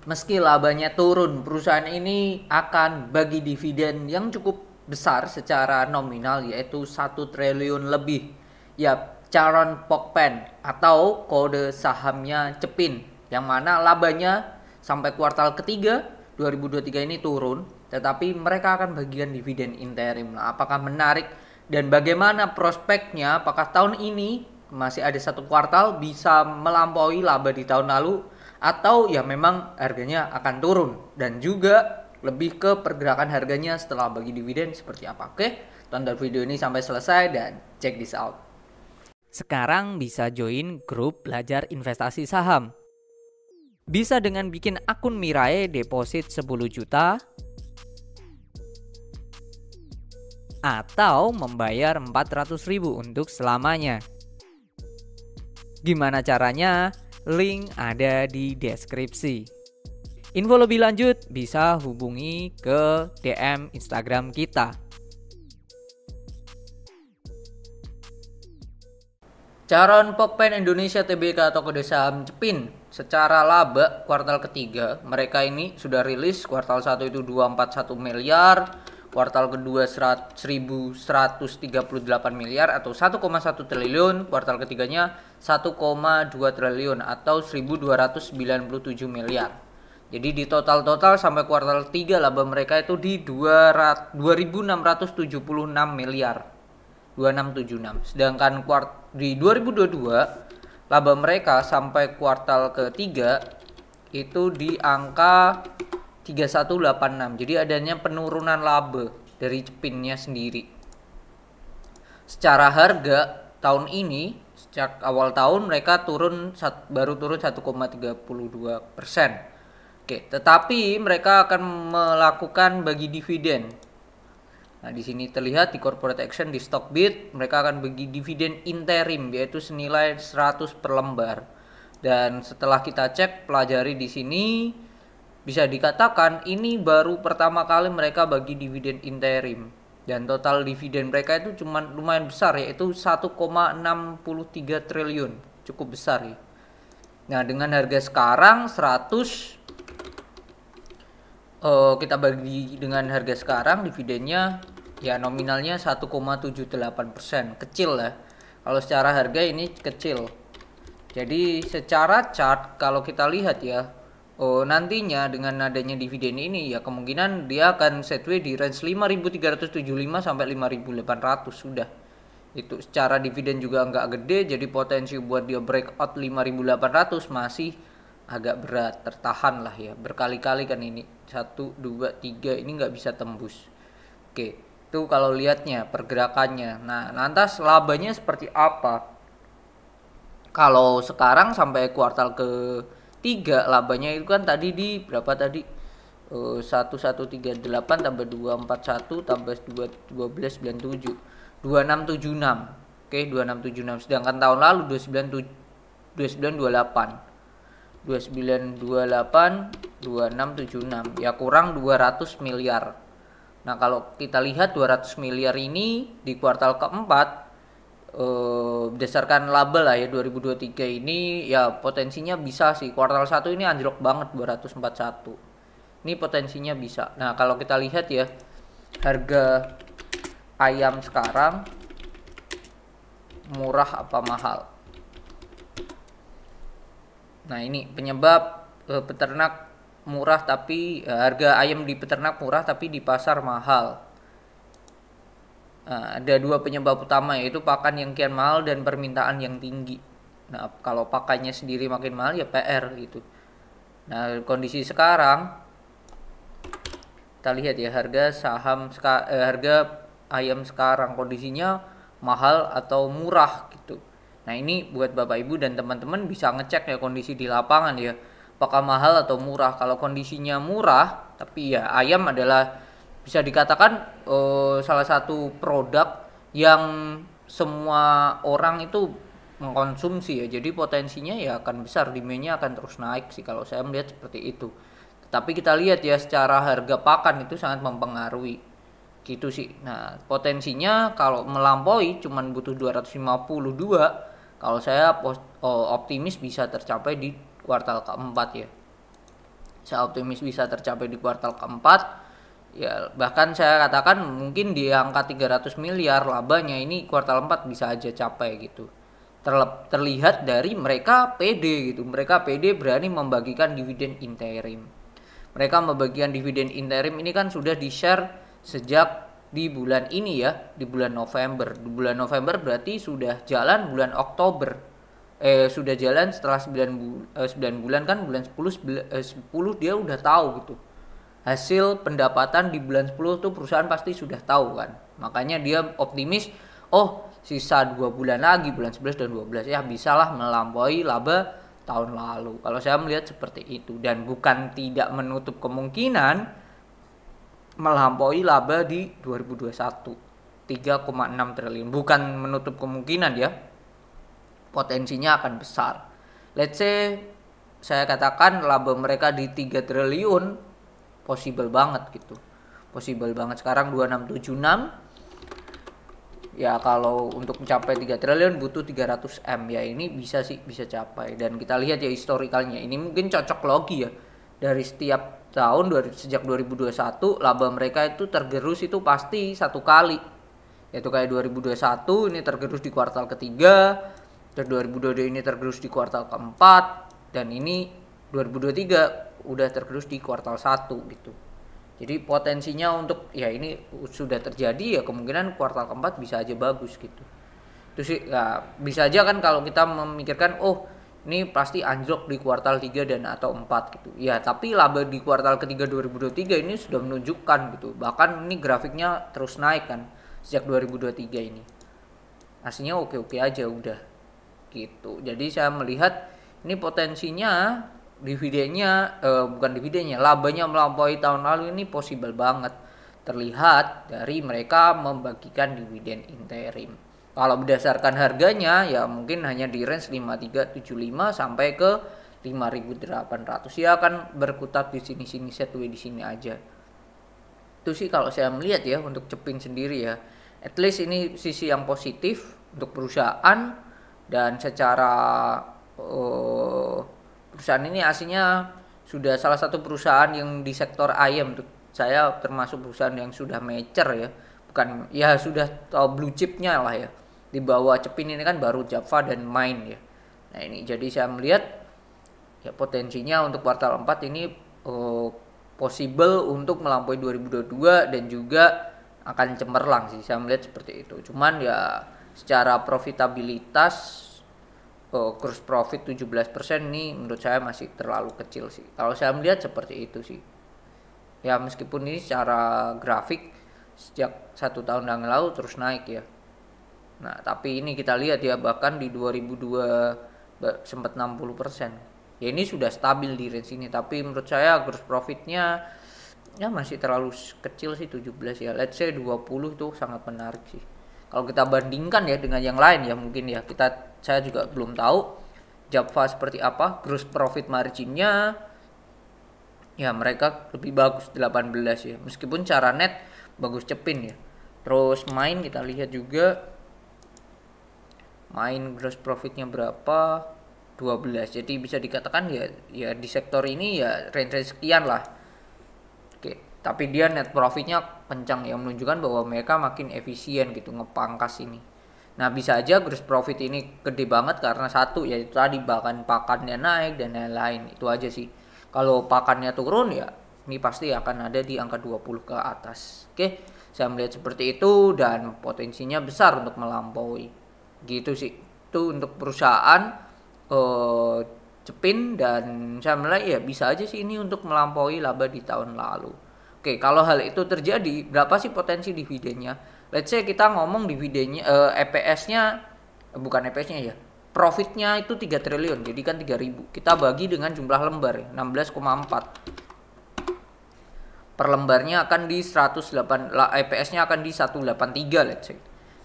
Meski labanya turun, perusahaan ini akan bagi dividen yang cukup besar secara nominal, yaitu 1 triliun lebih. Ya, Charon Pokpen atau kode sahamnya Cepin, yang mana labanya sampai kuartal ketiga 2023 ini turun, tetapi mereka akan bagikan dividen interim. Nah, apakah menarik dan bagaimana prospeknya? Apakah tahun ini masih ada satu kuartal bisa melampaui laba di tahun lalu, atau ya memang harganya akan turun, dan juga lebih ke pergerakan harganya setelah bagi dividen seperti apa. Oke, tonton video ini sampai selesai dan check this out. Sekarang bisa join grup belajar investasi saham. Bisa dengan bikin akun Mirai deposit 10 juta atau membayar 400.000 untuk selamanya. Gimana caranya? Link ada di deskripsi. Info lebih lanjut bisa hubungi ke DM Instagram kita. Charon Pokpen Indonesia Tbk atau kode saham Cepin, secara laba kuartal ketiga mereka ini sudah rilis. Kuartal 1 itu 241 miliar, kuartal kedua 1138 miliar atau 1,1 triliun, kuartal ketiganya 1,2 triliun atau 1297 miliar. Jadi di total sampai kuartal 3 laba mereka itu di 2676 miliar. 2676. Sedangkan di 2022 laba mereka sampai kuartal ketiga itu di angka 3186. Jadi adanya penurunan laba dari Cepinnya sendiri. Secara harga tahun ini sejak awal tahun mereka baru turun 1,32%. Oke, tetapi mereka akan melakukan bagi dividen. Nah, di sini terlihat di corporate action di Stockbit mereka akan bagi dividen interim yaitu senilai 100 per lembar. Dan setelah kita cek pelajari di sini, bisa dikatakan ini baru pertama kali mereka bagi dividen interim. Dan total dividen mereka itu cuma lumayan besar, yaitu 1,63 triliun. Cukup besar ya. Nah, dengan harga sekarang 100, kita bagi dengan harga sekarang dividennya ya nominalnya 1,78%. Kecil lah. Kalau secara harga ini kecil. Jadi secara chart kalau kita lihat ya, nantinya dengan adanya dividen ini ya kemungkinan dia akan setway di range 5.375 sampai 5.800 sudah. Itu secara dividen juga nggak gede, jadi potensi buat dia breakout 5.800 masih agak berat, tertahan lah ya. Berkali-kali kan ini 1, 2, 3 ini nggak bisa tembus. Oke, itu kalau lihatnya pergerakannya. Nah, lantas labanya seperti apa? Kalau sekarang sampai kuartal ke-3 labanya itu kan tadi di berapa tadi? 1138 tambah 241 tambah 1297. 2676. Oke, 2676. Sedangkan tahun lalu 2928. 2928 2676. Ya kurang 200 miliar. Nah, kalau kita lihat 200 miliar ini di kuartal keempat, berdasarkan laba lah ya 2023 ini ya potensinya bisa sih. Kuartal 1 ini anjlok banget 241. Ini potensinya bisa. Nah, kalau kita lihat ya harga ayam sekarang murah apa mahal. Nah, ini penyebab peternak murah tapi harga ayam di peternak murah tapi di pasar mahal. Nah, ada dua penyebab utama yaitu pakan yang kian mahal dan permintaan yang tinggi. Nah, kalau pakannya sendiri makin mahal ya PR gitu. Nah, kondisi sekarang kita lihat ya harga ayam sekarang kondisinya mahal atau murah gitu. Nah, ini buat Bapak Ibu dan teman-teman bisa ngecek ya kondisi di lapangan ya. Apakah mahal atau murah? Kalau kondisinya murah, tapi ya ayam adalah bisa dikatakan salah satu produk yang semua orang itu mengkonsumsi ya. Jadi potensinya ya akan besar, demand-nya akan terus naik sih kalau saya melihat seperti itu. Tapi kita lihat ya secara harga pakan itu sangat mempengaruhi gitu sih. Nah, potensinya kalau melampaui cuman butuh 252. Kalau saya optimis bisa tercapai di kuartal keempat ya. Saya optimis bisa tercapai di kuartal keempat. Ya, bahkan saya katakan mungkin di angka 300 miliar labanya ini kuartal 4 bisa aja capai gitu. Terlihat dari mereka pede gitu. Mereka pede berani membagikan dividen interim. Mereka membagikan dividen interim ini kan sudah di-share sejak di bulan ini ya, di bulan November. Di bulan November berarti sudah jalan bulan Oktober. Sudah jalan setelah 9 bulan kan bulan 10 dia udah tahu gitu. Hasil pendapatan di bulan 10 tuh perusahaan pasti sudah tahu kan. Makanya dia optimis, oh sisa 2 bulan lagi bulan 11 dan 12 ya bisalah melampaui laba tahun lalu. Kalau saya melihat seperti itu dan bukan tidak menutup kemungkinan melampaui laba di 2021 3,6 triliun. Bukan menutup kemungkinan ya. Potensinya akan besar. Let's say saya katakan laba mereka di 3 triliun possible banget gitu. Possible banget sekarang 2676. Ya kalau untuk mencapai 3 triliun butuh 300 M ya, ini bisa sih, bisa capai. Dan kita lihat ya historikalnya. Ini mungkin cocok logi ya. Dari setiap tahun sejak 2021 laba mereka itu tergerus itu pasti satu kali. Yaitu kayak 2021 ini tergerus di kuartal ketiga. Terus 2022 ini tergerus di kuartal keempat, dan ini 2023 udah tergerus di kuartal 1 gitu. Jadi potensinya untuk ya ini sudah terjadi ya, kemungkinan kuartal keempat bisa aja bagus gitu. Itu sih ya, bisa aja kan kalau kita memikirkan oh ini pasti anjlok di kuartal 3 dan atau 4 gitu. Ya, tapi laba di kuartal ketiga 2023 ini sudah menunjukkan gitu. Bahkan ini grafiknya terus naik kan sejak 2023 ini. Aslinya oke-oke aja udah. Gitu. Jadi saya melihat ini potensinya dividennya bukan dividennya, labanya melampaui tahun lalu ini possible banget. Terlihat dari mereka membagikan dividen interim. Kalau berdasarkan harganya ya mungkin hanya di range 5375 sampai ke 5800. Ya akan berkutat di sini-sini, setway di sini aja. Itu sih kalau saya melihat ya untuk Cepin sendiri ya. At least ini sisi yang positif untuk perusahaan. Dan secara perusahaan ini aslinya sudah salah satu perusahaan yang di sektor ayam. Saya termasuk perusahaan yang sudah mature ya, bukan ya sudah blue chipnya lah ya. Di bawah Cepin ini kan baru Java dan Main ya. Nah ini jadi saya melihat ya potensinya untuk kuartal 4 ini possible untuk melampaui 2022 dan juga akan cemerlang sih, saya melihat seperti itu. Cuman ya secara profitabilitas gross profit 17% nih menurut saya masih terlalu kecil sih. Kalau saya melihat seperti itu sih. Ya meskipun ini secara grafik sejak 1 tahun yang lalu terus naik ya. Nah, tapi ini kita lihat ya bahkan di 2002 sempat 60%. Ya ini sudah stabil di range ini, tapi menurut saya gross profitnya ya masih terlalu kecil sih 17 ya. Let's say 20 itu sangat menarik sih. Kalau kita bandingkan ya dengan yang lain ya mungkin ya saya juga belum tahu Java seperti apa, gross profit marginnya ya mereka lebih bagus 18 ya, meskipun cara net bagus Cepin ya. Terus Main kita lihat juga, Main gross profitnya berapa, 12. Jadi bisa dikatakan ya di sektor ini ya range sekian lah. Oke, tapi dia net profitnya kencang ya, menunjukkan bahwa mereka makin efisien gitu ngepangkas ini. Nah bisa aja gross profit ini gede banget karena satu yaitu tadi bahkan pakannya naik dan lain-lain. Itu aja sih. Kalau pakannya turun ya ini pasti akan ada di angka 20 ke atas. Oke, saya melihat seperti itu dan potensinya besar untuk melampaui. Gitu sih. Itu untuk perusahaan Cepin, dan saya melihat ya bisa aja sih ini untuk melampaui laba di tahun lalu. Oke, kalau hal itu terjadi, berapa sih potensi dividennya? Let's say kita ngomong dividennya EPS-nya bukan EPS-nya ya. Profitnya itu 3 triliun, jadi kan 3.000. Kita bagi dengan jumlah lembar ya, 16,4. Per lembarnya akan di 108, EPS-nya akan di 183 let's say.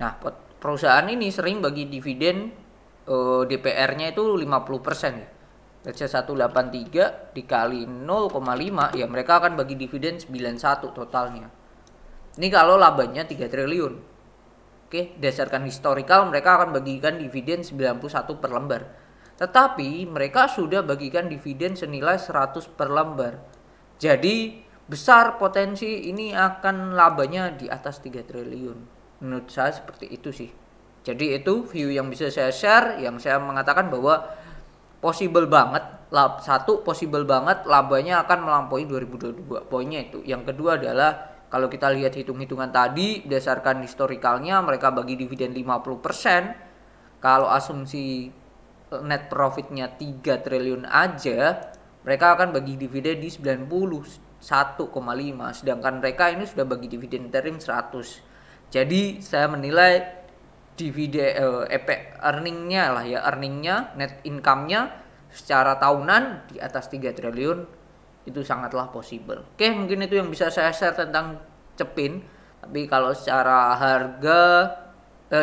Nah, perusahaan ini sering bagi dividen DPR-nya itu 50% ya. Let's say 183 dikali 0,5 ya mereka akan bagi dividen 91 totalnya. Ini kalau labanya 3 triliun. Oke, berdasarkan historical mereka akan bagikan dividen 91 per lembar. Tetapi mereka sudah bagikan dividen senilai 100 per lembar. Jadi besar potensi ini akan labanya di atas 3 triliun. Menurut saya seperti itu sih. Jadi itu view yang bisa saya share, yang saya mengatakan bahwa possible banget, possible banget labanya akan melampaui 2022. Poinnya itu. Yang kedua adalah kalau kita lihat hitung-hitungan tadi, berdasarkan historikalnya mereka bagi dividen 50%. Kalau asumsi net profitnya 3 triliun aja, mereka akan bagi dividen di 91,5. Sedangkan mereka ini sudah bagi dividen interim 100. Jadi saya menilai dividen earningnya, net income-nya secara tahunan di atas 3 triliun itu sangatlah possible. Oke, mungkin itu yang bisa saya share tentang Cepin. Tapi kalau secara harga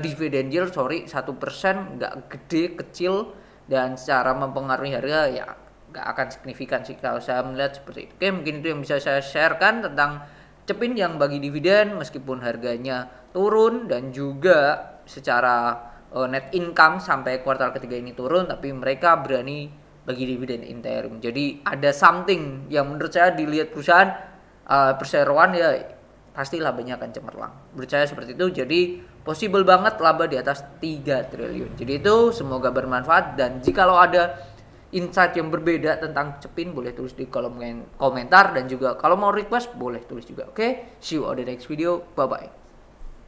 dividen yield 1% nggak gede, kecil, dan secara mempengaruhi harga ya nggak akan signifikan sih kalau saya melihat seperti itu. Oke, mungkin itu yang bisa saya sharekan tentang Cepin yang bagi dividen meskipun harganya turun, dan juga secara net income sampai kuartal ketiga ini turun, tapi mereka berani bagi dividen interim. Jadi ada something yang menurut saya dilihat perusahaan perseroan ya pasti labanya akan cemerlang. Menurut saya seperti itu. Jadi possible banget laba di atas 3 triliun. Jadi itu semoga bermanfaat, dan jikalau ada insight yang berbeda tentang Cepin boleh tulis di kolom komentar, dan juga kalau mau request boleh tulis juga. Oke, see you on the next video. Bye bye.